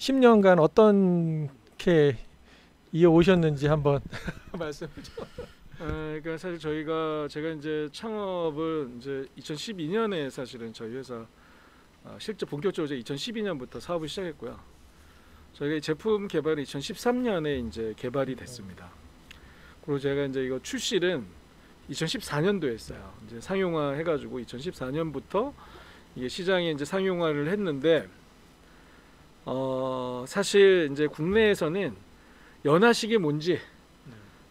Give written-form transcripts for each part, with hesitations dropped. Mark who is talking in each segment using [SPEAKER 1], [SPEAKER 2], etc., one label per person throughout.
[SPEAKER 1] 10년간 어떻게 이어오셨는지 한번 말씀해 주세요.
[SPEAKER 2] 그러니까 사실 제가 이제 창업을 이제 2012년에 사실은 저희 회사 실제 본격적으로 2012년부터 사업을 시작했고요. 저희가 이 제품 개발이 2013년에 이제 개발이 됐습니다. 그리고 제가 이제 이거 출시는 2014년도에 했어요. 이제 상용화 해가지고 2014년부터 이게 시장에 이제 상용화를 했는데, 사실 이제 국내에서는 연화식이 뭔지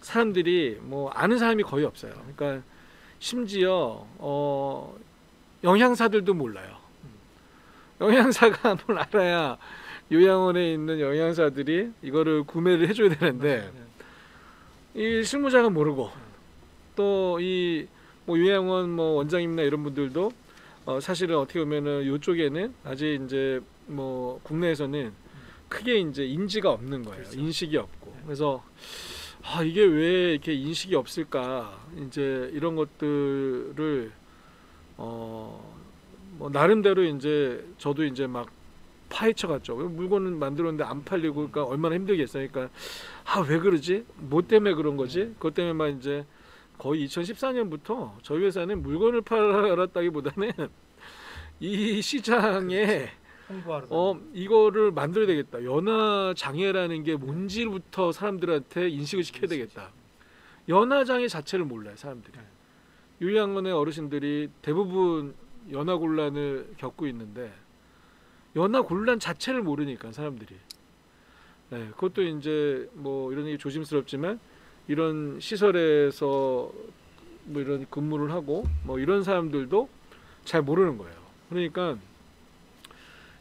[SPEAKER 2] 사람들이 뭐 아는 사람이 거의 없어요. 그러니까 심지어 영양사들도 몰라요. 영양사가 뭘 알아야 요양원에 있는 영양사들이 이거를 구매를 해줘야 되는데 이 실무자가 모르고 또 이 뭐 요양원 뭐 원장님이나 이런 분들도 사실은 어떻게 보면은 이쪽에는 아직 이제 뭐 국내에서는 크게 이제 인지가 없는 거예요. 그렇죠. 인식이 없고. 그래서 이게 왜 이렇게 인식이 없을까? 이제 이런 것들을 뭐 나름대로 이제 저도 이제 막 파헤쳐 갔죠. 물건을 만들었는데 안 팔리고 그러니까 얼마나 힘들겠어요. 그러니까 왜 그러지? 뭐 때문에 그런 거지? 그것 때문에 막 이제 거의 2014년부터 저희 회사는 물건을 팔았다기보다는 이 시장에 이거를 만들어야 되겠다. 연화 장애라는 게 뭔지부터 사람들한테 인식을 시켜야 되겠다. 연화 장애 자체를 몰라요, 사람들이. 요양원의 어르신들이 대부분 연화 곤란을 겪고 있는데 연화 곤란 자체를 모르니까 사람들이. 네, 그것도 이제 뭐 이런 얘기 조심스럽지만 이런 시설에서 뭐 이런 근무를 하고 뭐 이런 사람들도 잘 모르는 거예요. 그러니까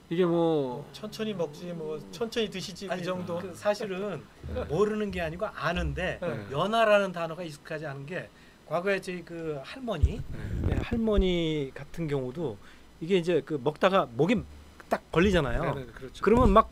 [SPEAKER 2] 이게 뭐
[SPEAKER 1] 천천히 먹지 뭐 천천히 드시지
[SPEAKER 3] 아니,
[SPEAKER 1] 그 정도.
[SPEAKER 3] 사실은 모르는 게 아니고 아는데
[SPEAKER 1] 네.
[SPEAKER 3] 연하라는 단어가 익숙하지 않은 게 과거에 저희 그 할머니 같은 경우도 이게 이제 그 먹다가 목이 딱 걸리잖아요.
[SPEAKER 2] 네, 그렇죠.
[SPEAKER 3] 그러면 막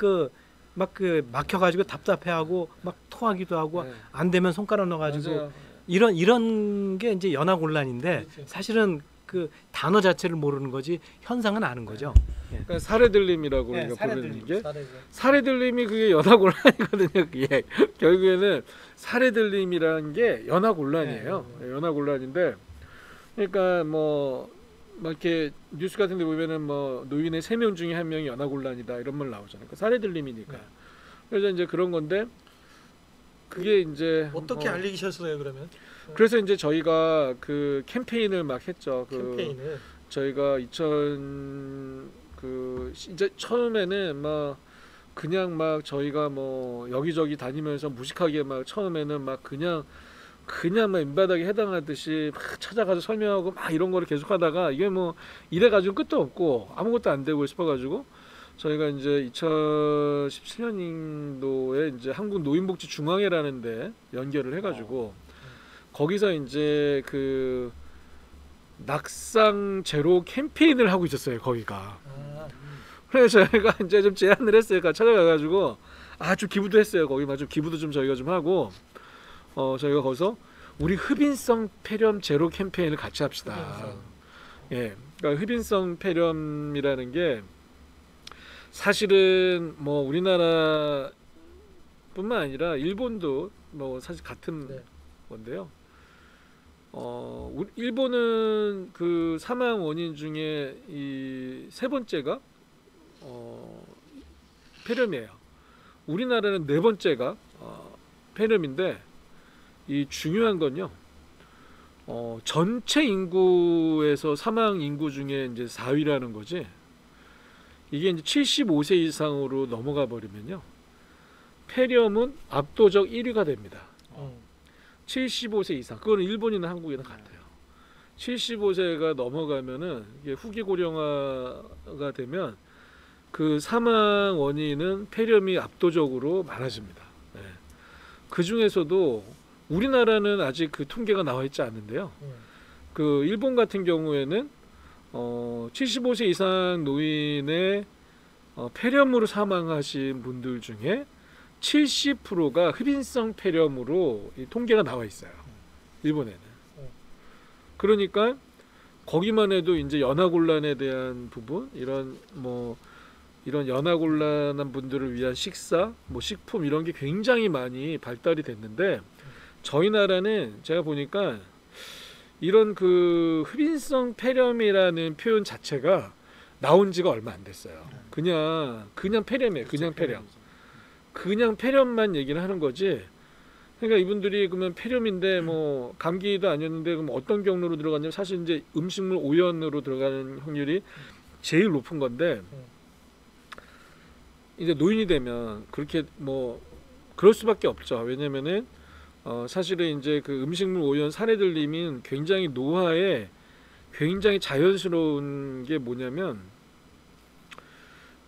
[SPEAKER 3] 막혀가지고 답답해하고 막 토하기도 하고
[SPEAKER 2] 네.
[SPEAKER 3] 안 되면 손가락 넣어가지고
[SPEAKER 2] 맞아요.
[SPEAKER 3] 이런 게 이제 연하곤란인데
[SPEAKER 1] 그렇죠.
[SPEAKER 3] 사실은 그 단어 자체를 모르는 거지 현상은 아는 거죠.
[SPEAKER 2] 그러니까 사례들림이라고
[SPEAKER 3] 네,
[SPEAKER 2] 우리가 부르는 게
[SPEAKER 1] 잘해줘.
[SPEAKER 2] 사례들림이 그게 연화곤란이거든요. 그게 결국에는 사례들림이라는 게 연화곤란이에요.
[SPEAKER 1] 네.
[SPEAKER 2] 연화곤란인데 그러니까 뭐 막 이렇게 뉴스 같은 데 보면은 뭐 노인의 3명 중에 1명이 연화곤란이다 이런 말 나오잖아요. 그러니까 사례들림이니까.
[SPEAKER 1] 네.
[SPEAKER 2] 그래서 이제 그런 건데 그게 이제
[SPEAKER 1] 어떻게 알리셨어요 그러면?
[SPEAKER 2] 그래서 이제 저희가 그 캠페인을 막 했죠.
[SPEAKER 1] 캠페인을.
[SPEAKER 2] 저희가 이제 처음에는 막 그냥 막 저희가 뭐 여기저기 다니면서 무식하게 막 처음에는 막 그냥 막 민바닥에 해당하듯이 막 찾아가서 설명하고 막 이런 거를 계속 하다가 이게 뭐 이래 가지고 끝도 없고 아무것도 안 되고 싶어 가지고 저희가 이제 2017년도에 이제 한국노인복지중앙회라는 데 연결을 해 가지고 거기서 이제 그 낙상 제로 캠페인을 하고 있었어요, 거기가. 그래서 저희가 이제 좀 제안을 했어요. 그러니까 찾아가가지고 좀 기부도 했어요. 거기 좀 기부도 좀 저희가 좀 하고 저희가 거기서 우리 흡인성 폐렴 제로 캠페인을 같이 합시다. 예, 그러니까 흡인성 폐렴이라는 게 사실은 뭐 우리나라뿐만 아니라 일본도 뭐 사실 같은 건데요. 일본은 그 사망 원인 중에 이 3번째가 폐렴이에요. 우리나라는 4번째가 폐렴인데 이 중요한 건요. 전체 인구에서 사망 인구 중에 이제 4위라는 거지. 이게 이제 75세 이상으로 넘어가 버리면요. 폐렴은 압도적 1위가 됩니다. 75세 이상. 그거는 일본이나 한국이나 같아요. 75세가 넘어가면은 이게 후기 고령화가 되면 그 사망 원인은 폐렴이 압도적으로 많아집니다. 네. 그 중에서도 우리나라는 아직 그 통계가 나와 있지 않는데요. 그 일본 같은 경우에는 75세 이상 노인의 폐렴으로 사망하신 분들 중에 70%가 흡인성 폐렴으로 이 통계가 나와 있어요. 일본에는. 그러니까 거기만 해도 이제 연화곤란에 대한 부분, 이런 뭐 이런 연하곤란한 분들을 위한 식사, 뭐 식품 이런 게 굉장히 많이 발달이 됐는데 저희 나라는 제가 보니까 이런 그 흡인성 폐렴이라는 표현 자체가 나온 지가 얼마 안 됐어요. 그냥 폐렴이에요. 그냥 폐렴만 얘기를 하는 거지. 그러니까 이분들이 그러면 폐렴인데 뭐 감기도 아니었는데 그럼 어떤 경로로 들어갔냐면 사실 이제 음식물 오염으로 들어가는 확률이 제일 높은 건데 이제 노인이 되면 그렇게 뭐 그럴 수밖에 없죠. 왜냐면은 사실은 이제 그 음식물 오염 사례들님은 굉장히 노화에 굉장히 자연스러운 게 뭐냐면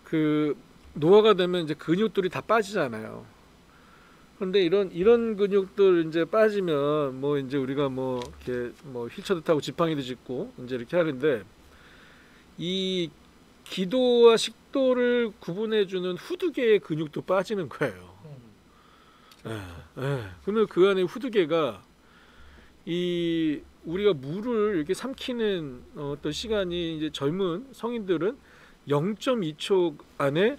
[SPEAKER 2] 그 노화가 되면 이제 근육들이 다 빠지잖아요. 그런데 이런 근육들 이제 빠지면 뭐 이제 우리가 뭐 이렇게 뭐 휠체어도 타고 지팡이도 짚고 이제 이렇게 하는데 이 기도와 식도를 구분해주는 후두개의 근육도 빠지는 거예요. 그러면 그 안에 후두개가 이 우리가 물을 이렇게 삼키는 어떤 시간이 이제 젊은 성인들은 0.2초 안에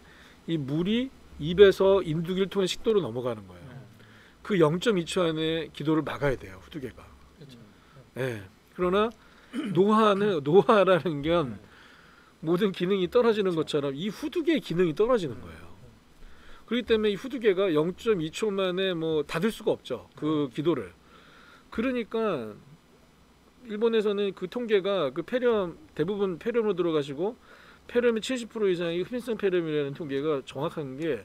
[SPEAKER 2] 이 물이 입에서 인두기를 통해 식도로 넘어가는 거예요. 그 0.2초 안에 기도를 막아야 돼요. 후두개가. 그렇죠. 그러나 노화라는 건 모든 기능이 떨어지는 것처럼 이 후두개의 기능이 떨어지는 거예요. 그렇기 때문에 이 후두개가 0.2초 만에 뭐 닫을 수가 없죠. 그 기도를. 그러니까 일본에서는 그 통계가 그 폐렴 대부분 폐렴으로 들어가시고 폐렴의 70% 이상이 흡인성 폐렴이라는 통계가 정확한 게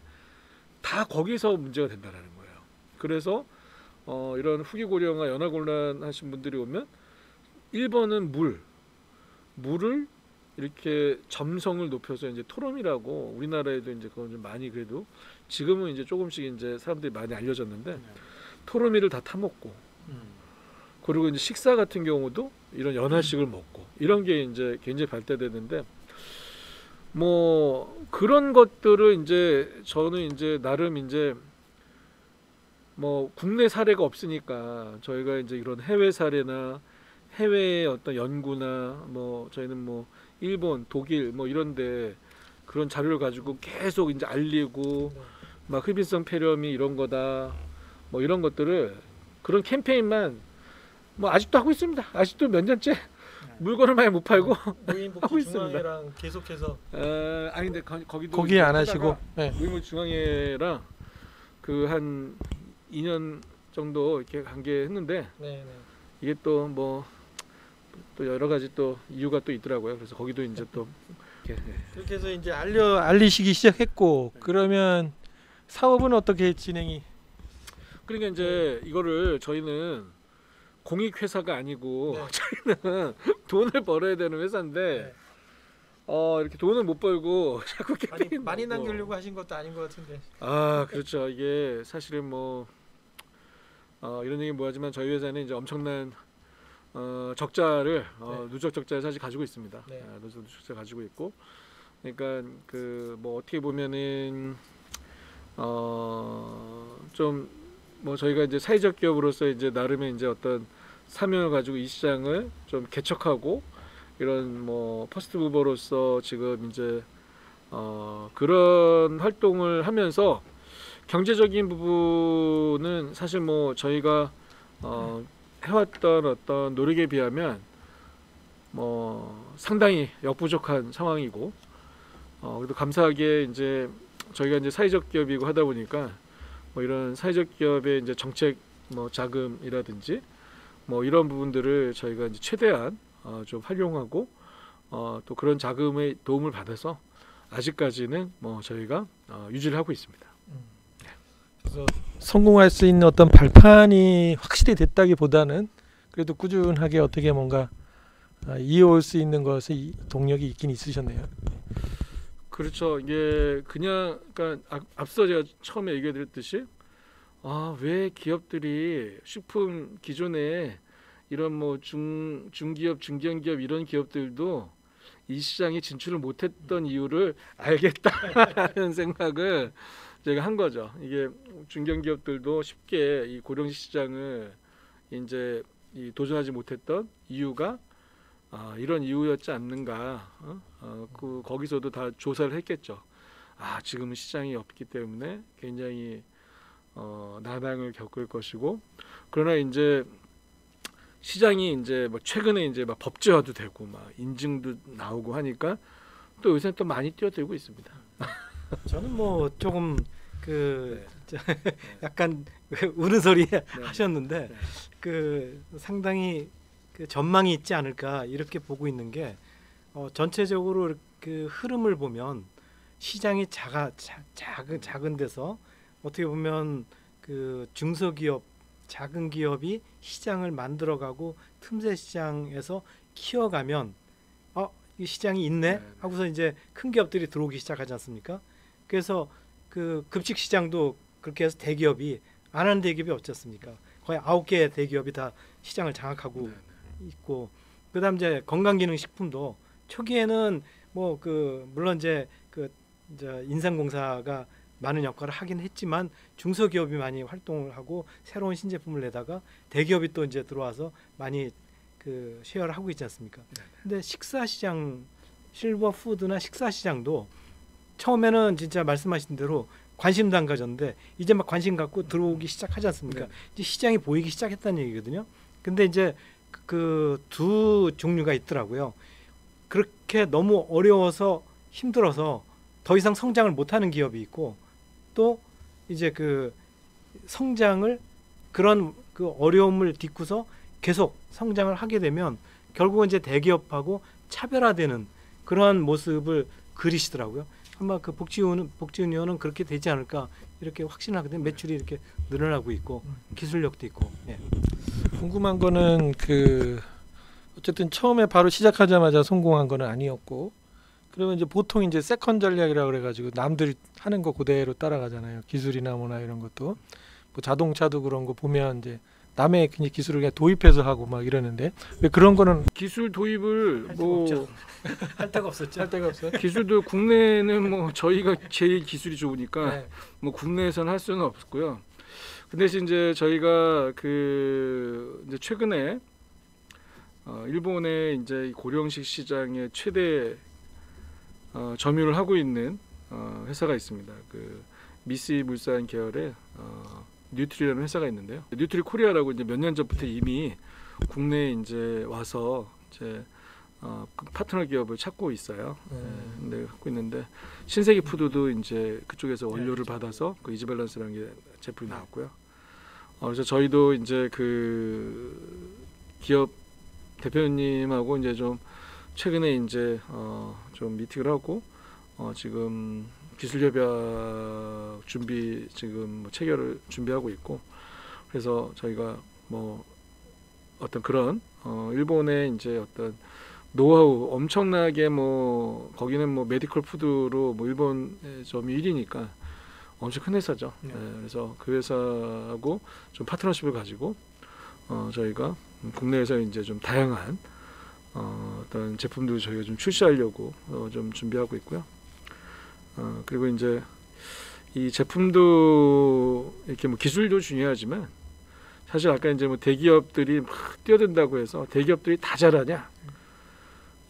[SPEAKER 2] 다 거기서 문제가 된다는 거예요. 그래서 이런 후기고령화 연하곤란 하신 분들이 오면 1번은 물을 이렇게 점성을 높여서 이제 토롬이라고 우리나라에도 이제 그건 좀 많이 그래도 지금은 이제 조금씩 이제 사람들이 많이 알려졌는데 토로미를 다 타먹고 그리고 이제 식사 같은 경우도 이런 연하식을 먹고 이런 게 이제 굉장히 발달되는데 뭐 그런 것들을 이제 저는 이제 나름 이제 뭐 국내 사례가 없으니까 저희가 이제 이런 해외 사례나 해외의 어떤 연구나 뭐 저희는 뭐 일본, 독일 뭐 이런데 그런 자료를 가지고 계속 이제 알리고 막 흡인성 폐렴이 이런 거다 뭐 이런 것들을 그런 캠페인만 뭐 아직도 하고 있습니다. 아직도 몇 년째 물건을 많이 못 팔고 하고
[SPEAKER 1] 노인복지
[SPEAKER 2] 있습니다.
[SPEAKER 1] 중앙회랑 계속해서
[SPEAKER 2] 아니 근데 거기도
[SPEAKER 1] 거기 안 하시고
[SPEAKER 2] 노인복지 중앙회랑 그 한 2년 정도 이렇게 관계했는데 이게 또 뭐 또 여러 가지 또 이유가 또 있더라고요. 그래서 거기도 이제 또
[SPEAKER 1] 그렇게 해서 이제 알리시기 시작했고 그러면 사업은 어떻게 진행이?
[SPEAKER 2] 그러니까 이제 이거를 저희는 공익 회사가 아니고 저희는 돈을 벌어야 되는 회사인데 이렇게 돈을 못 벌고 자꾸 캠페인
[SPEAKER 1] 많이 남기려고 하신 것도 아닌 것 같은데.
[SPEAKER 2] 아 그렇죠. 이게 사실은 뭐 이런 얘기 뭐하지만 저희 회사는 이제 엄청난 적자를 누적 적자를 사실 가지고 있습니다. 누적 적자 가지고 있고, 그러니까 그 뭐 어떻게 보면은 좀 뭐 저희가 이제 사회적 기업으로서 이제 나름의 이제 어떤 사명을 가지고 이 시장을 좀 개척하고 이런 뭐 퍼스트 무버로서 지금 이제 그런 활동을 하면서 경제적인 부분은 사실 뭐 저희가 해왔던 어떤 노력에 비하면 뭐 상당히 역부족한 상황이고 그래도 감사하게 이제 저희가 이제 사회적 기업이고 하다 보니까 뭐 이런 사회적 기업의 이제 정책 뭐 자금이라든지 뭐 이런 부분들을 저희가 이제 최대한 좀 활용하고 또 그런 자금의 도움을 받아서 아직까지는 뭐 저희가 유지를 하고 있습니다.
[SPEAKER 1] 그래서 성공할 수 있는 어떤 발판이 확실히 됐다기보다는 그래도 꾸준하게 어떻게 뭔가 이어올 수 있는 것의 동력이 있긴 있으셨네요.
[SPEAKER 2] 그렇죠. 이게 그냥 그러니까 앞서 제가 처음에 얘기해드렸듯이 왜 기업들이 식품 기존에 이런 뭐 중기업, 중견기업 이런 기업들도 이 시장에 진출을 못했던 이유를 알겠다라는 생각을 제가 한 거죠. 이게 중견기업들도 쉽게 이 고령식 시장을 이제 도전하지 못했던 이유가 이런 이유였지 않는가. 거기서도 다 조사를 했겠죠. 지금은 시장이 없기 때문에 굉장히 난항을 겪을 것이고, 그러나 이제 시장이 이제 뭐 최근에 이제 막 법제화도 되고 막 인증도 나오고 하니까 또 요새 또 많이 뛰어들고 있습니다.
[SPEAKER 3] 저는 뭐 조금
[SPEAKER 2] 네.
[SPEAKER 3] 약간 우는 소리
[SPEAKER 2] 네.
[SPEAKER 3] 하셨는데
[SPEAKER 2] 네.
[SPEAKER 3] 그 상당히 그 전망이 있지 않을까 이렇게 보고 있는 게 전체적으로 그 흐름을 보면 시장이 작은 데서 어떻게 보면 그 중소기업 작은 기업이 시장을 만들어가고 틈새 시장에서 키워가면 이 시장이 있네
[SPEAKER 2] 네.
[SPEAKER 3] 하고서 이제 큰 기업들이 들어오기 시작하지 않습니까? 그래서 그 급식 시장도 그렇게 해서 대기업이 안 하는 대기업이 없지 않습니까? 거의 9개 대기업이 다 시장을 장악하고 있고, 그다음 이제 건강기능식품도 초기에는 뭐 그 물론 이제 이제 인삼공사가 많은 역할을 하긴 했지만 중소기업이 많이 활동을 하고 새로운 신제품을 내다가 대기업이 또 이제 들어와서 많이 그 쉐어를 하고 있지 않습니까? 근데 식사 시장, 실버 푸드나 식사 시장도 처음에는 진짜 말씀하신 대로 관심도 안 가졌는데 이제 막 관심 갖고 들어오기 시작하지 않습니까? 이제 시장이 보이기 시작했다는 얘기거든요. 근데 이제 그 두 종류가 있더라고요. 그렇게 너무 어려워서 힘들어서 더 이상 성장을 못하는 기업이 있고, 또 이제 그 성장을 그런 그 어려움을 딛고서 계속 성장을 하게 되면 결국은 이제 대기업하고 차별화되는 그러한 모습을 그리시더라고요. 아마 그 복지원 의원은 그렇게 되지 않을까 이렇게 확신하거든요. 매출이 이렇게 늘어나고 있고 기술력도 있고. 예.
[SPEAKER 1] 궁금한 거는 그 어쨌든 처음에 바로 시작하자마자 성공한 거는 아니었고, 그러면 이제 보통 이제 세컨 전략이라고 그래가지고 남들이 하는 거 그대로 따라가잖아요. 기술이나 뭐나 이런 것도 뭐 자동차도 그런 거 보면 이제 남의 그냥 기술을 그냥 도입해서 하고 막 이러는데 왜 그런 거는
[SPEAKER 2] 기술 도입을
[SPEAKER 3] 할 데가
[SPEAKER 2] 뭐
[SPEAKER 3] 없죠. 할 데가 없었죠.
[SPEAKER 1] 할 데가 없어요?
[SPEAKER 2] 기술도 국내는 뭐 저희가 제일 기술이 좋으니까
[SPEAKER 1] 네.
[SPEAKER 2] 뭐 국내에서는 할 수는 없고요. 근데 이제 저희가 그 이제 최근에 일본의 이제 고령식 시장의 최대 점유를 하고 있는 회사가 있습니다. 그 미쓰이 물산 계열의 뉴트리라는 회사가 있는데요. 뉴트리 코리아라고 이제 몇 년 전부터 이미 국내에 이제 와서 이제 그 파트너 기업을 찾고 있어요. 네, 갖고 있는데 신세계 푸드도 이제 그쪽에서 원료를 받아서 그 이지밸런스라는 게 제품이 나왔고요. 그래서 저희도 이제 그 기업 대표님하고 이제 좀 최근에 이제 좀 미팅을 하고 지금 기술 협약 준비 지금 뭐 체결을 준비하고 있고, 그래서 저희가 뭐 어떤 그런 일본의 이제 어떤 노하우 엄청나게 뭐 거기는 뭐 메디컬 푸드로 뭐 일본 점이 1위니까 엄청 큰 회사죠.
[SPEAKER 3] 네.
[SPEAKER 2] 그래서 그 회사하고 좀 파트너십을 가지고 저희가 국내에서 이제 좀 다양한 어떤 제품들을 저희가 좀 출시하려고 좀 준비하고 있고요. 그리고 이제 이 제품도 이렇게 뭐 기술도 중요하지만 사실 아까 이제 뭐 대기업들이 막 뛰어든다고 해서 대기업들이 다 잘하냐?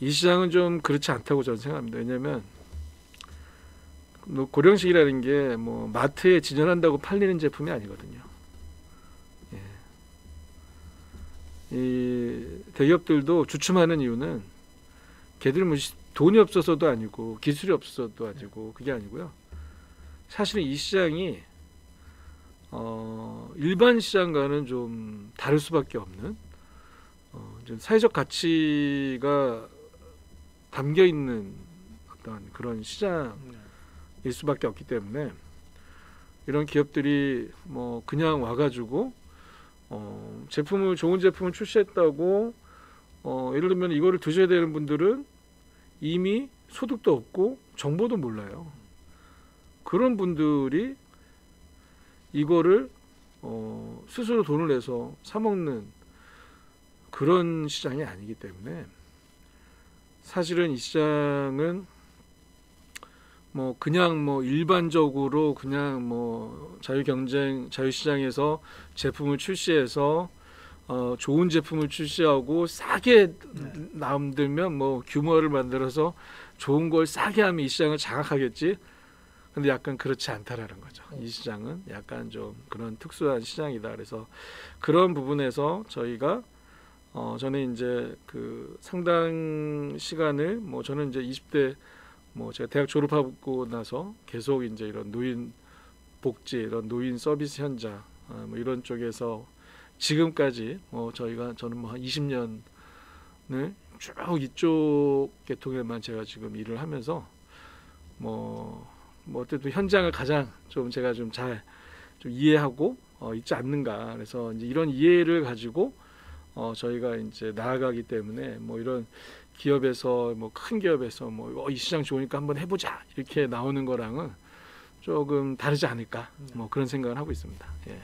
[SPEAKER 2] 이 시장은 좀 그렇지 않다고 저는 생각합니다. 왜냐하면 뭐 고령식이라는 게 뭐 마트에 진열한다고 팔리는 제품이 아니거든요. 예. 이 대기업들도 주춤하는 이유는 걔들은 뭐 돈이 없어서도 아니고 기술이 없어서도 아니고 그게 아니고요. 사실은 이 시장이 일반 시장과는 좀 다를 수밖에 없는 좀 사회적 가치가 담겨 있는 어떤 그런 시장일 수밖에 없기 때문에 이런 기업들이 뭐 그냥 와가지고 제품을 좋은 제품을 출시했다고 예를 들면 이거를 드셔야 되는 분들은 이미 소득도 없고 정보도 몰라요. 그런 분들이 이거를 스스로 돈을 내서 사 먹는 그런 시장이 아니기 때문에 사실은 이 시장은 뭐 그냥 뭐 일반적으로 그냥 뭐 자유경쟁 자유시장에서 제품을 출시해서 좋은 제품을 출시하고 싸게 남들면 뭐 규모를 만들어서 좋은 걸 싸게 하면 이 시장을 장악하겠지. 근데 약간 그렇지 않다라는 거죠. 이 시장은 약간 좀 그런 특수한 시장이다. 그래서 그런 부분에서 저희가 저는 이제 그 상당 시간을 뭐 저는 이제 20대 뭐 제가 대학 졸업하고 나서 계속 이제 이런 노인 복지, 이런 노인 서비스 현장 뭐 이런 쪽에서 지금까지 저는 뭐 한 20년을 쭉 이쪽 계통에만 제가 지금 일을 하면서 뭐 어쨌든 현장을 가장 좀 제가 좀 잘 좀 이해하고 있지 않는가. 그래서 이제 이런 이해를 가지고 저희가 이제 나아가기 때문에 뭐 이런 기업에서 뭐 큰 기업에서 뭐 이 시장 좋으니까 한번 해보자 이렇게 나오는 거랑은 조금 다르지 않을까 뭐 그런 생각을 하고 있습니다. 예.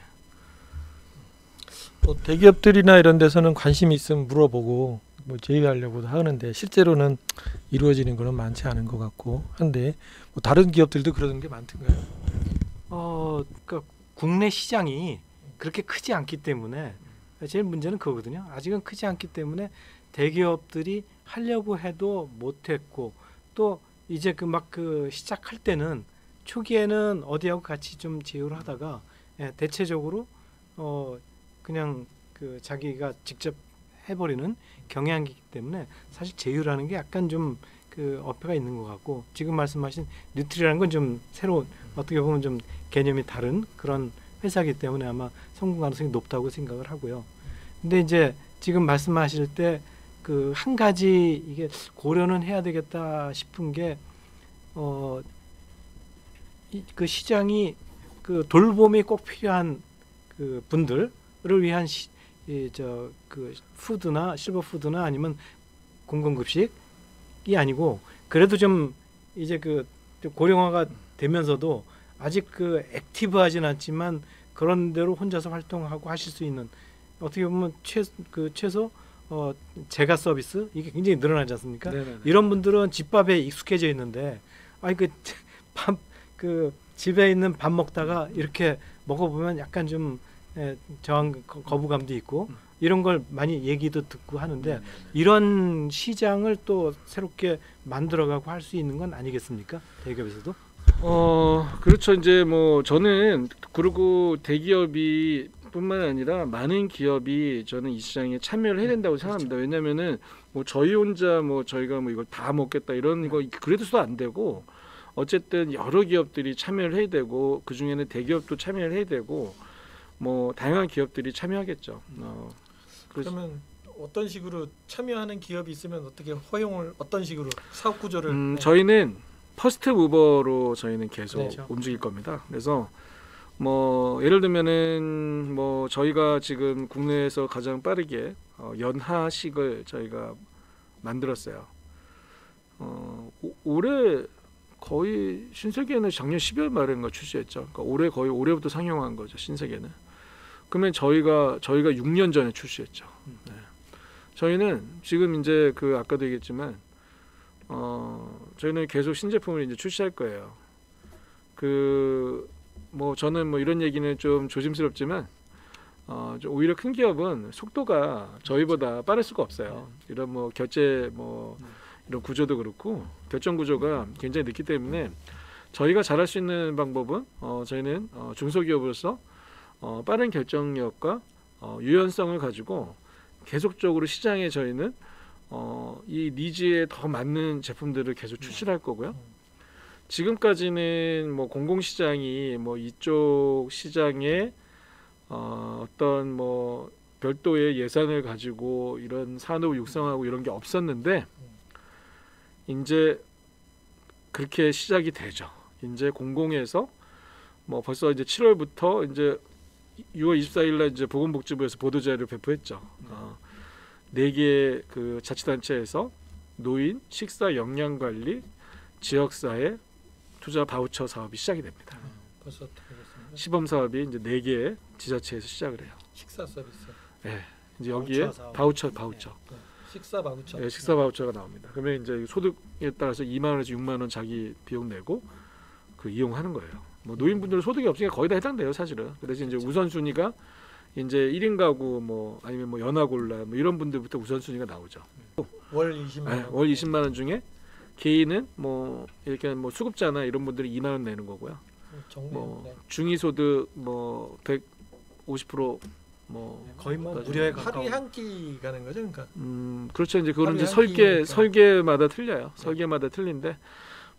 [SPEAKER 1] 뭐 대기업들이나 이런 데서는 관심이 있으면 물어보고 뭐 제의하려고도 하는데 실제로는 이루어지는 거는 많지 않은 것 같고 한데 뭐 다른 기업들도 그러는 게 많던가요?
[SPEAKER 3] 그러니까 국내 시장이 그렇게 크지 않기 때문에 제일 문제는 그거거든요. 아직은 크지 않기 때문에 대기업들이 하려고 해도 못했고 또 이제 그 시작할 때는 초기에는 어디하고 같이 좀 제휴를 하다가 대체적으로 그냥 그 자기가 직접 해버리는 경향이기 때문에 사실 제휴라는 게 약간 좀 그 어폐가 있는 것 같고 지금 말씀하신 뉴트리라는 건 좀 새로운 어떻게 보면 좀 개념이 다른 그런 회사이기 때문에 아마 성공 가능성이 높다고 생각을 하고요. 근데 이제 지금 말씀하실 때 그 한 가지 이게 고려는 해야 되겠다 싶은 게 그 시장이 그 돌봄이 꼭 필요한 그 분들을 위한 그 푸드나 실버 푸드나 아니면 공공급식이 아니고 그래도 좀 이제 좀 고령화가 되면서도 아직 그 액티브하진 않지만 그런 대로 혼자서 활동하고 하실 수 있는 어떻게 보면 최소 제가 서비스 이게 굉장히 늘어나지 않습니까?
[SPEAKER 2] 네네네.
[SPEAKER 3] 이런 분들은 집밥에 익숙해져 있는데 그 집에 있는 밥 먹다가 이렇게 먹어보면 약간 좀 저항 거부감도 있고 이런 걸 많이 얘기도 듣고 하는데 이런 시장을 또 새롭게 만들어가고 할 수 있는 건 아니겠습니까? 대기업에서도?
[SPEAKER 2] 그렇죠. 이제 뭐 저는 그리고 대기업이 뿐만 아니라 많은 기업이 저는 이 시장에 참여를 해야 된다고 생각합니다. 왜냐면은 뭐 저희 혼자 뭐 저희가 뭐 이걸 다 먹겠다 이런 거 그래도도 안 되고 어쨌든 여러 기업들이 참여를 해야 되고 그 중에는 대기업도 참여를 해야 되고 뭐 다양한 기업들이 참여하겠죠.
[SPEAKER 1] 그러면 어떤 식으로 참여하는 기업이 있으면 어떻게 허용을 어떤 식으로 사업 구조를
[SPEAKER 2] 저희는 퍼스트 무버로 저희는 계속
[SPEAKER 3] 그렇죠.
[SPEAKER 2] 움직일 겁니다. 그래서 뭐 예를 들면은 뭐 저희가 지금 국내에서 가장 빠르게 연하식을 저희가 만들었어요. 올해 거의 신세계는 작년 12월 말인가 출시했죠. 그러니까 올해 거의 올해부터 상용한 거죠, 신세계는. 그러면 저희가 6년 전에 출시했죠. 네. 저희는 지금 이제 그 아까도 얘기했지만 저희는 계속 신제품을 이제 출시할 거예요. 뭐 저는 뭐 이런 얘기는 좀 조심스럽지만 좀 오히려 큰 기업은 속도가 저희보다 빠를 수가 없어요. 이런 뭐 결제 뭐 이런 구조도 그렇고 결정 구조가 굉장히 늦기 때문에 저희가 잘할 수 있는 방법은 저희는 중소기업으로서 빠른 결정력과 유연성을 가지고 계속적으로 시장에 저희는 이 니즈에 더 맞는 제품들을 계속 출시를 할 거고요. 지금까지는 뭐 공공시장이 뭐 이쪽 시장에 어떤 뭐 별도의 예산을 가지고 이런 산업을 육성하고 이런 게 없었는데 이제 그렇게 시작이 되죠. 이제 공공에서 뭐 벌써 이제 7월부터 이제 6월 24일날 이제 보건복지부에서 보도자료를 배포했죠. 4개 그 자치단체에서 노인 식사 영양관리 지역사회 투자 바우처 사업이 시작이 됩니다.
[SPEAKER 1] 벌써 되겠습니다.
[SPEAKER 2] 시범 사업이 이제 4개의 지자체에서 시작을 해요.
[SPEAKER 1] 식사 서비스.
[SPEAKER 2] 네, 이제 여기에
[SPEAKER 3] 바우처
[SPEAKER 2] 바우처.
[SPEAKER 1] 네. 식사 바우처.
[SPEAKER 2] 네, 식사 바우처가 나옵니다. 그러면 이제 소득에 따라서 2만 원에서 6만 원 자기 비용 내고 그 이용하는 거예요. 뭐 노인분들 소득이 없으니까 거의 다 해당돼요, 사실은. 그래서 이제 우선순위가 이제 1인 가구 뭐 아니면 뭐 연하골라 뭐 이런 분들부터 우선순위가 나오죠.
[SPEAKER 1] 월 20만 원.
[SPEAKER 2] 네, 월 20만 원 중에 개인은 뭐 이렇게 뭐 수급자나 이런 분들이 2만 원 내는 거고요. 뭐
[SPEAKER 1] 네.
[SPEAKER 2] 중위소득 뭐 150% 뭐
[SPEAKER 3] 거의 뭐
[SPEAKER 2] 맞아요.
[SPEAKER 3] 무료에
[SPEAKER 1] 하루에
[SPEAKER 3] 가까운.
[SPEAKER 1] 한 끼 가는 거죠, 그러니까.
[SPEAKER 2] 그렇죠. 이제 그거는
[SPEAKER 1] 하루에
[SPEAKER 2] 이제
[SPEAKER 1] 한 끼니까.
[SPEAKER 2] 설계마다 틀려요. 설계마다 틀린데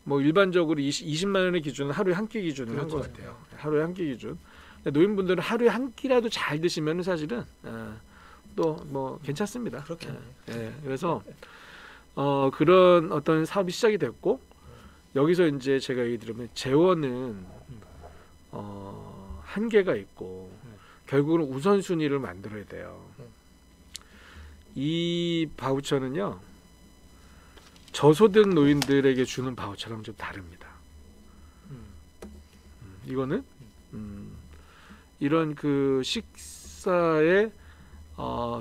[SPEAKER 2] 뭐 일반적으로 20만 원의 기준은 하루에 한 끼 기준을 한 것
[SPEAKER 1] 그렇죠.
[SPEAKER 2] 같아요. 하루에 한 끼 기준. 노인분들은 하루에 한 끼라도 잘 드시면 사실은 또 뭐 괜찮습니다.
[SPEAKER 1] 그렇겠네요.
[SPEAKER 2] 예, 그래서 그런 어떤 사업이 시작이 됐고 여기서 이제 제가 얘기 드리면 재원은 한계가 있고 결국은 우선순위를 만들어야 돼요. 이 바우처는요 저소득 노인들에게 주는 바우처랑 좀 다릅니다. 이거는 이런 그 식사에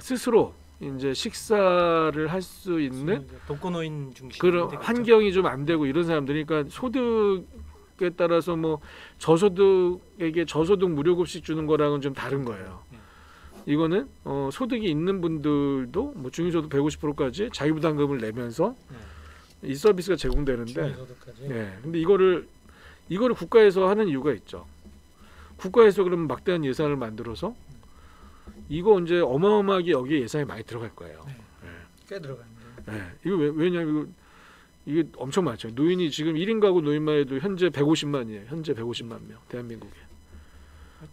[SPEAKER 2] 스스로 이제 식사를 할 수 있는
[SPEAKER 3] 독거노인 중심
[SPEAKER 2] 그런 환경이 좀 안 되고 이런 사람들이 그러니까 소득에 따라서 뭐 저소득에게 저소득 무료급식 주는 거랑은 좀 다른 거예요. 이거는 소득이 있는 분들도 뭐 중위소득 150%까지 자기부담금을 내면서 이 서비스가 제공되는데
[SPEAKER 1] 중위소득까지.
[SPEAKER 2] 네. 근데 이거를 국가에서 하는 이유가 있죠. 국가에서 그러면 막대한 예산을 만들어서 이거 이제 어마어마하게 여기에 예산이 많이 들어갈 거예요.
[SPEAKER 1] 네. 꽤 들어가는데.
[SPEAKER 2] 네. 이거 왜냐면 이게 엄청 많죠. 노인이 지금 1인 가구 노인만 해도 현재 150만이에요. 현재 150만 명 대한민국에.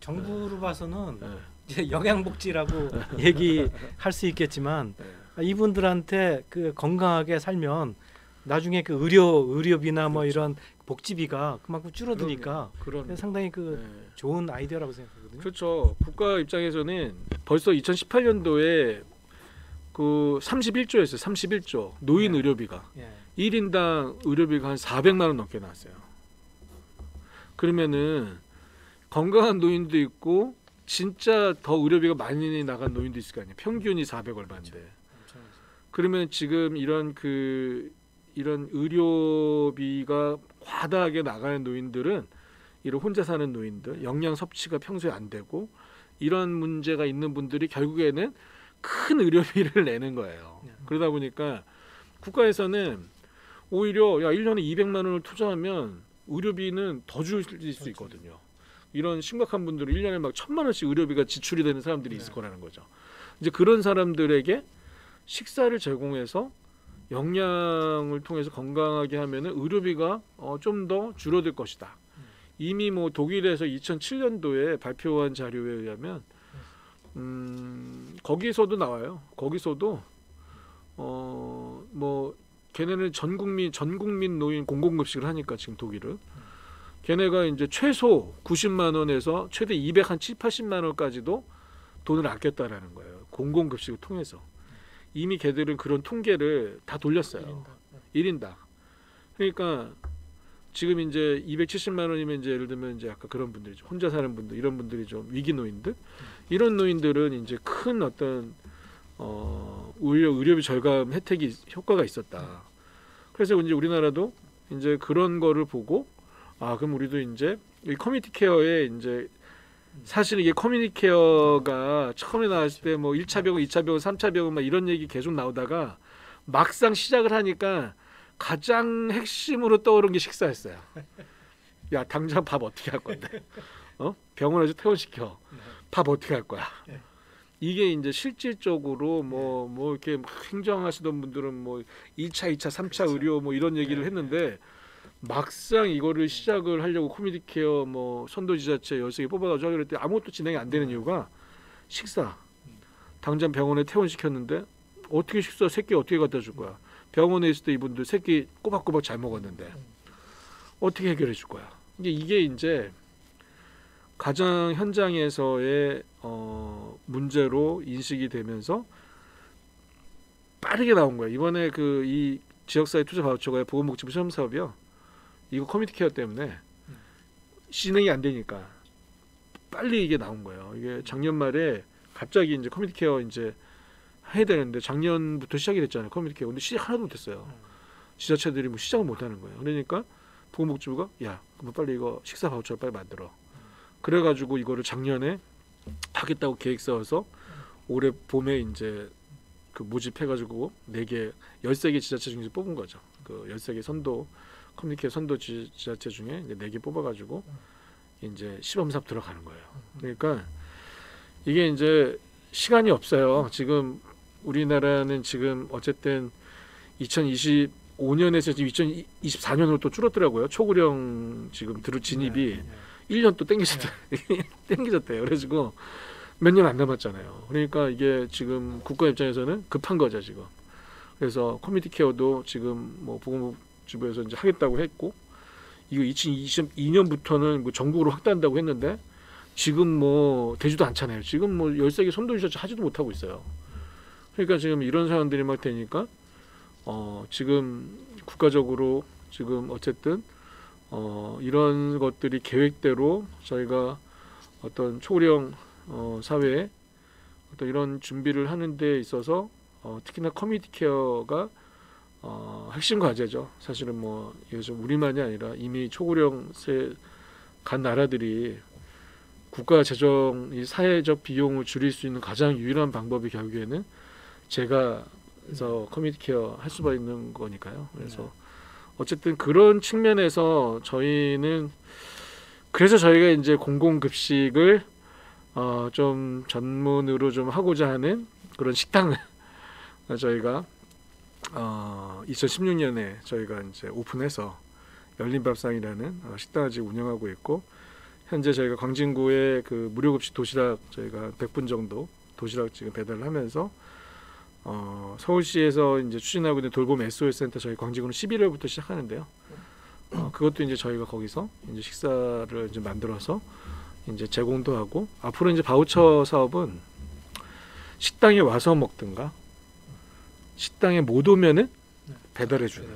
[SPEAKER 3] 정부로 봐서는
[SPEAKER 2] 네.
[SPEAKER 3] 이제 영양복지라고 얘기할 수 있겠지만
[SPEAKER 2] 네.
[SPEAKER 3] 이분들한테 그 건강하게 살면 나중에 그 의료비나 뭐
[SPEAKER 2] 그렇죠.
[SPEAKER 3] 이런 복지비가 그만큼 줄어드니까
[SPEAKER 2] 그런
[SPEAKER 3] 상당히 그
[SPEAKER 2] 네.
[SPEAKER 3] 좋은 아이디어라고 생각하거든요.
[SPEAKER 2] 그렇죠. 국가 입장에서는 벌써 2018년도에 그 31조였어요. 31조 노인
[SPEAKER 3] 네.
[SPEAKER 2] 의료비가
[SPEAKER 3] 예.
[SPEAKER 2] 1인당 의료비가 한 400만 원 넘게 나왔어요. 그러면은 건강한 노인도 있고 진짜 더 의료비가 많이 나간 노인도 있을 거 아니에요. 평균이 400 얼마인데. 그러면 지금 이런 의료비가 과다하게 나가는 노인들은 이런 혼자 사는 노인들, 영양 섭취가 평소에 안 되고 이런 문제가 있는 분들이 결국에는 큰 의료비를 내는 거예요. 그러다 보니까 국가에서는 오히려 야 1년에 200만 원을 투자하면 의료비는 더 줄 수 있거든요. 이런 심각한 분들은 1년에 막 1,000만 원씩 의료비가 지출이 되는 사람들이 있을 거라는 거죠. 이제 그런 사람들에게 식사를 제공해서 영양을 통해서 건강하게 하면은 의료비가 좀 더 줄어들 것이다. 이미 뭐 독일에서 2007년도에 발표한 자료에 의하면 거기서도 나와요. 거기서도 뭐 걔네는 전 국민 노인 공공급식을 하니까 지금 독일은 걔네가 이제 최소 90만 원에서 최대 280만 원까지도 돈을 아꼈다라는 거예요. 공공급식을 통해서. 이미 걔들은 그런 통계를 다 돌렸어요. 1인당. 그러니까 지금 이제 270만 원이면 이제 예를 들면 이제 아까 그런 분들이죠. 혼자 사는 분들, 이런 분들이 좀 위기 노인들. 이런 노인들은 이제 큰 어떤 의료비 절감 혜택이 효과가 있었다. 그래서 이제 우리나라도 이제 그런 거를 보고 그럼 우리도 이제 이 커뮤니티 케어에 이제 사실 이게 커뮤니티 케어가 처음에 나왔을 때 뭐 1차 병원, 2차 병원, 3차 병원 막 이런 얘기 계속 나오다가 막상 시작을 하니까 가장 핵심으로 떠오른 게 식사였어요. 야 당장 밥 어떻게 할 건데? 병원에서 퇴원시켜. 밥 어떻게 할 거야? 이게 이제 실질적으로 뭐 이렇게 막 행정하시던 분들은 뭐 1차, 2차, 3차 의료 뭐 이런 얘기를 했는데 막상 이거를 시작을 하려고 커뮤니티 케어 뭐 선도지자체 13개 뽑아가지고 하기로 했더니 아무것도 진행이 안 되는 이유가 식사. 당장 병원에 퇴원시켰는데 어떻게 식사 새끼 어떻게 갖다 줄 거야? 병원에 있을 때 이분들 새끼 꼬박꼬박 잘 먹었는데 어떻게 해결해 줄 거야? 이게 이제 가장 현장에서의 문제로 인식이 되면서 빠르게 나온 거야. 이번에 그 이 지역사회 투자 바우처가 보건복지부 시험 사업이요. 이거 커뮤니티 케어 때문에 진행이 안 되니까 빨리 이게 나온 거예요. 이게 작년 말에 갑자기 이제 커뮤니티 케어 이제 해야 되는데 작년부터 시작이 됐잖아요. 커뮤니티 케어. 근데 시작 하나도 못했어요. 지자체들이 뭐 시작을 못하는 거예요. 그러니까 보건복지부가 야 그럼 빨리 이거 식사 바우처를 빨리 만들어. 그래가지고 이거를 작년에 하겠다고 계획 세워서 올해 봄에 이제 그 모집해가지고 4개 13개 지자체 중에서 뽑은 거죠. 그 13개 선도 커뮤니케이션 선도 지자체 중에 이제 4개 뽑아가지고 이제 시범 사업 들어가는 거예요. 그러니까 이게 이제 시간이 없어요. 지금 우리나라는 지금 어쨌든 2025년에서 지금 2024년으로 또 줄었더라고요. 초고령 지금 진입이 1년 또 땡겨졌대요. 그래가지고 몇 년 안 남았잖아요. 그러니까 이게 지금 국가 입장에서는 급한 거죠 지금. 그래서 커뮤니티 케어도 지금 뭐 보건복지부에서 이제 하겠다고 했고, 이거 2022년부터는 뭐 전국으로 확대한다고 했는데 지금 뭐 되지도 않잖아요. 지금 뭐 13개 선도지자체 하지도 못하고 있어요. 그러니까 지금 이런 상황들이 막 되니까 지금 국가적으로 지금 어쨌든 이런 것들이 계획대로 저희가 어떤 초고령 사회에 어떤 이런 준비를 하는 데 있어서 특히나 커뮤니티 케어가 핵심 과제죠. 사실은 뭐 이게 좀 우리만이 아니라 이미 초고령세 간 나라들이 국가 재정 이 사회적 비용을 줄일 수 있는 가장 유일한 방법이 결국에는 제가 그래서 커뮤니티 케어 할 수가 있는 거니까요. 그래서 어쨌든 그런 측면에서 저희는 그래서 저희가 이제 공공급식을 좀 전문으로 좀 하고자 하는 그런 식당을 저희가 2016년에 저희가 이제 오픈해서 열린밥상이라는 식당을 지금 운영하고 있고, 현재 저희가 광진구에 그 무료급식 도시락 저희가 100분 정도 도시락 지금 배달을 하면서 서울시에서 이제 추진하고 있는 돌봄 SOS 센터 저희 광진구는 11월부터 시작하는데요. 그것도 이제 저희가 거기서 이제 식사를 이제 만들어서 이제 제공도 하고, 앞으로 이제 바우처 사업은 식당에 와서 먹든가 식당에 못 오면은 배달해 주는.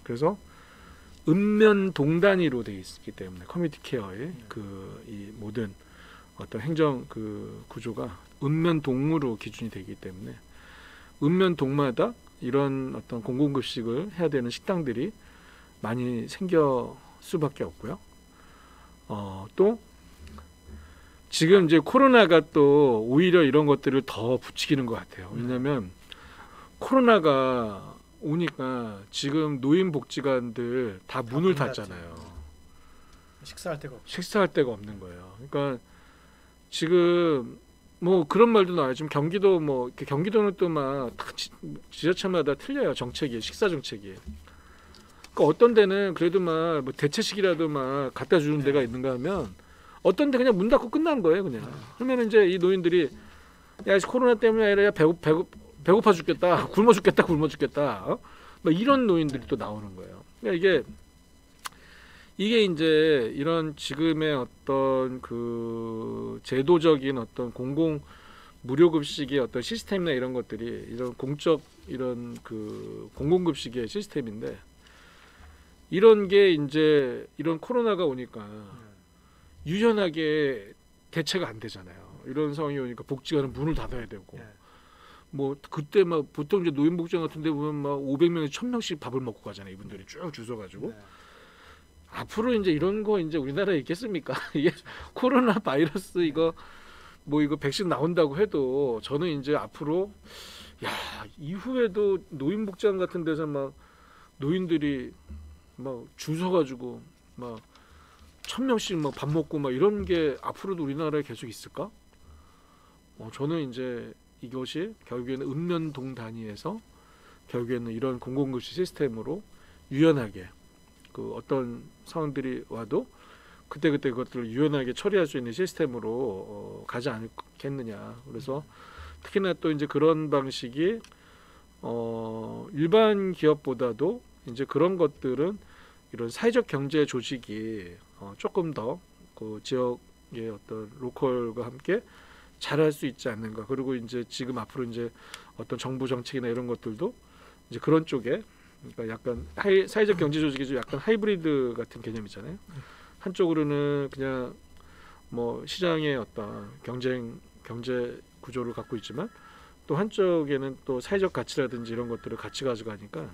[SPEAKER 2] 그래서 읍면 동단위로 되어 있기 때문에 커뮤니티 케어의 그 이 모든 어떤 행정 그 구조가 읍면 동으로 기준이 되기 때문에 읍면 동마다 이런 어떤 공공급식을 해야 되는 식당들이 많이 생겨 수밖에 없고요. 또 지금 이제 코로나가 또 오히려 이런 것들을 더 부추기는 것 같아요. 왜냐하면 코로나가 오니까 지금 노인복지관들 다 문을 닫잖아요. 식사할 데가 없는 거예요. 그러니까 지금 뭐 그런 말도 나와요. 지금 경기도 뭐 경기도는 또 막 지자체마다 틀려요. 정책이, 식사 정책이. 그러니까 어떤 데는 그래도 막 뭐 대체식이라도 막 갖다 주는 데가 있는가 하면 어떤 데 그냥 문 닫고 끝나는 거예요, 그냥. 그러면 이제 이 노인들이 야 코로나 때문에 아니라 배고파 죽겠다, 굶어 죽겠다, 막 이런 노인들이 또 나오는 거예요. 그러니까 이게 이제 이런 지금의 어떤 그 제도적인 어떤 공공 무료급식의 어떤 시스템이나 이런 것들이 이런 공적 이런 그 공공급식의 시스템인데, 이런 게 이제 이런 코로나가 오니까 유연하게 대체가 안 되잖아요. 이런 상황이 오니까 복지관은 문을 닫아야 되고, 뭐 그때 막 보통 이제 노인복지관 같은 데 보면 막 500명에서 1000명씩 밥을 먹고 가잖아요. 이분들이 쭉 주워가지고. 앞으로 이제 이런 거 이제 우리나라에 있겠습니까? 이게 코로나 바이러스 이거 뭐 이거 백신 나온다고 해도 저는 이제 앞으로 이후에도 노인복지관 같은 데서 막 노인들이 막 줄 서가지고 막 1000명씩 막 밥 먹고 막 이런 게 앞으로도 우리나라에 계속 있을까? 저는 이제 이것이 결국에는 읍면동 단위에서 결국에는 이런 공공급식 시스템으로 유연하게 그 어떤 상황들이 와도 그때 그것들을 유연하게 처리할 수 있는 시스템으로 가지 않겠느냐. 그래서 특히나 또 이제 그런 방식이 일반 기업보다도 이제 그런 것들은 이런 사회적 경제 조직이 조금 더 그 지역의 어떤 로컬과 함께 잘할 수 있지 않는가. 그리고 이제 지금 앞으로 이제 어떤 정부 정책이나 이런 것들도 이제 그런 쪽에, 그러니까 약간 사회적 경제 조직이 좀 약간 하이브리드 같은 개념이잖아요. 한쪽으로는 그냥 뭐 시장의 어떤 경제 구조를 갖고 있지만 또 한쪽에는 또 사회적 가치라든지 이런 것들을 같이 가져가니까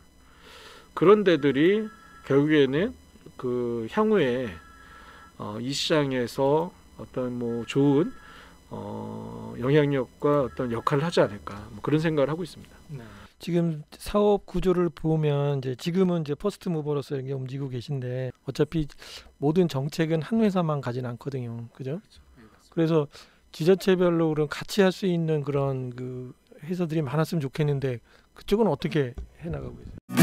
[SPEAKER 2] 그런 데들이 결국에는 그 향후에 이 시장에서 어떤 뭐 좋은 영향력과 어떤 역할을 하지 않을까 뭐 그런 생각을 하고 있습니다.
[SPEAKER 3] 네.
[SPEAKER 1] 지금 사업 구조를 보면 이제 지금은 이제 퍼스트 무버로서 이렇게 움직이고 계신데 어차피 모든 정책은 한 회사만 가진 않거든요. 그죠? 그래서 지자체별로 그런 같이 할 수 있는 그런 그 회사들이 많았으면 좋겠는데 그쪽은 어떻게 해 나가고 있어요?